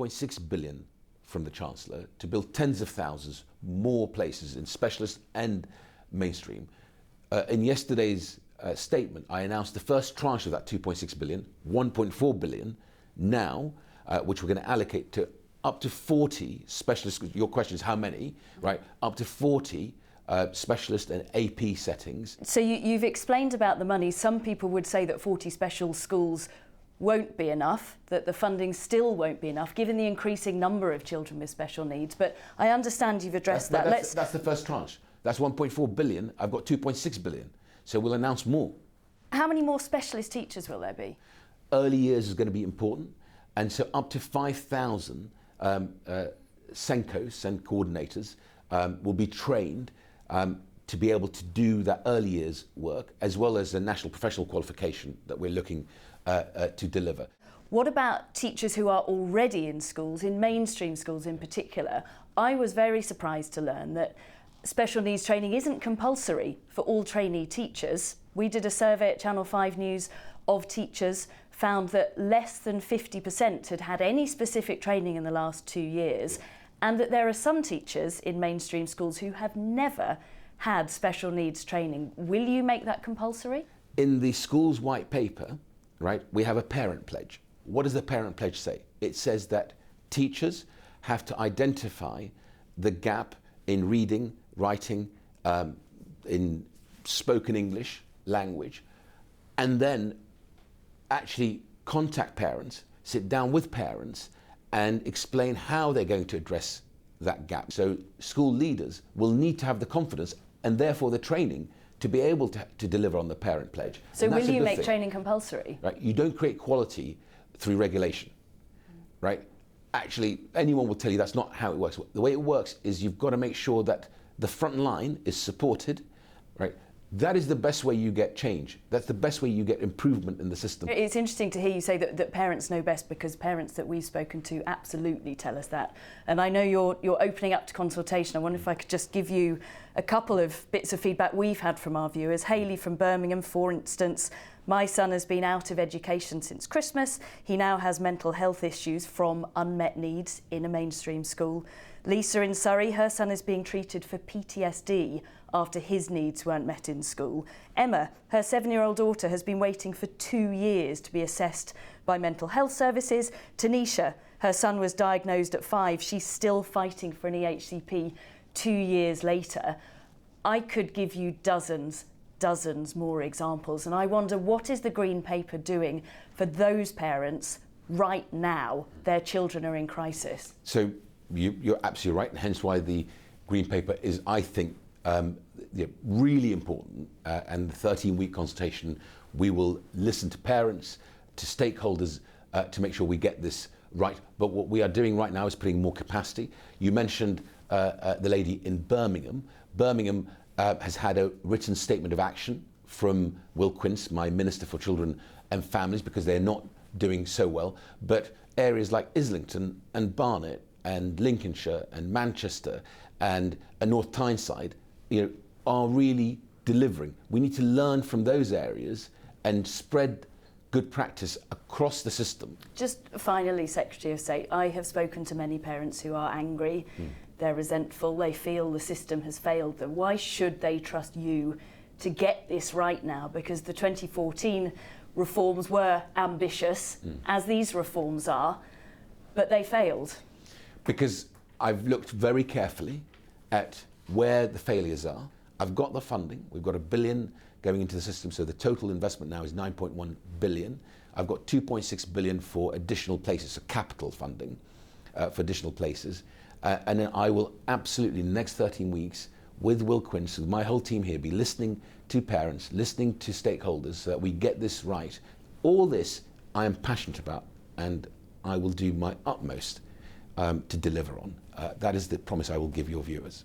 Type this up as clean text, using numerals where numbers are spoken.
0.6 billion from the Chancellor to build tens of thousands more places in specialist and mainstream. In yesterday's statement, I announced the first tranche of that 2.6 billion, 1.4 billion now, which we're going to allocate to up to 40 specialist. Your question is how many, right? Up to 40 specialist and AP settings. So you've explained about the money. Some people would say that 40 special schools won't be enough, that the funding still won't be enough, given the increasing number of children with special needs. But I understand you've addressed that. That's the first tranche. That's 1.4 billion. I've got 2.6 billion. So we'll announce more. How many more specialist teachers will there be? Early years is going to be important. And so up to 5,000 SENCOs and coordinators will be trained to be able to do that early years work, as well as a national professional qualification that we're looking to deliver. What about teachers who are already in schools, in mainstream schools in particular? I was very surprised to learn that special needs training isn't compulsory for all trainee teachers. We did a survey at Channel 5 News of teachers, found that less than 50% had had any specific training in the last 2 years, and that there are some teachers in mainstream schools who have never had special needs training. Will you make that compulsory? In the school's white paper, right, we have a parent pledge. What does the parent pledge say? It says that teachers have to identify the gap in reading, writing, in spoken English language, and then actually contact parents, sit down with parents and explain how they're going to address that gap. So school leaders will need to have the confidence and therefore the training to be able to deliver on the parent pledge. So will you make training compulsory? Right, you don't create quality through regulation, right? Actually, anyone will tell you that's not how it works. The way it works is you've got to make sure that the front line is supported, right? That is the best way you get change. That's the best way you get improvement in the system. It's interesting to hear you say that parents know best, because parents that we've spoken to absolutely tell us that. And I know you're opening up to consultation. I wonder if I could just give you a couple of bits of feedback we've had from our viewers. Hayley from Birmingham, for instance: my son has been out of education since Christmas. He now has mental health issues from unmet needs in a mainstream school. Lisa in Surrey, her son is being treated for PTSD after his needs weren't met in school. Emma, her 7-year-old daughter, has been waiting for 2 years to be assessed by mental health services. Tanisha, her son was diagnosed at 5. She's still fighting for an EHCP 2 years later. I could give you dozens more examples, and I wonder, what is the Green Paper doing for those parents right now? Their children are in crisis. So you're absolutely right, and hence why the Green Paper is, I think, really important. And the 13-week consultation, we will listen to parents, to stakeholders, to make sure we get this right. But what we are doing right now is putting more capacity. You mentioned the lady in Birmingham. Birmingham has had a written statement of action from Will Quince, my Minister for Children and Families, because they're not doing so well. But areas like Islington and Barnet and Lincolnshire and Manchester and North Tyneside, are really delivering. We need to learn from those areas and spread good practice across the system. Just finally, Secretary of State, I have spoken to many parents who are angry. They're resentful. They feel the system has failed them. Why should they trust you to get this right now? Because the 2014 reforms were ambitious, as these reforms are, but they failed. Because I've looked very carefully at where the failures are. I've got the funding. We've got $1 billion going into the system, so the total investment now is 9.1 billion. I've got 2.6 billion for additional places, so capital funding for additional places. And then I will absolutely, in the next 13 weeks, with Will Quince, with my whole team here, be listening to parents, listening to stakeholders, so that we get this right. All this I am passionate about, and I will do my utmost to deliver on. That is the promise I will give your viewers.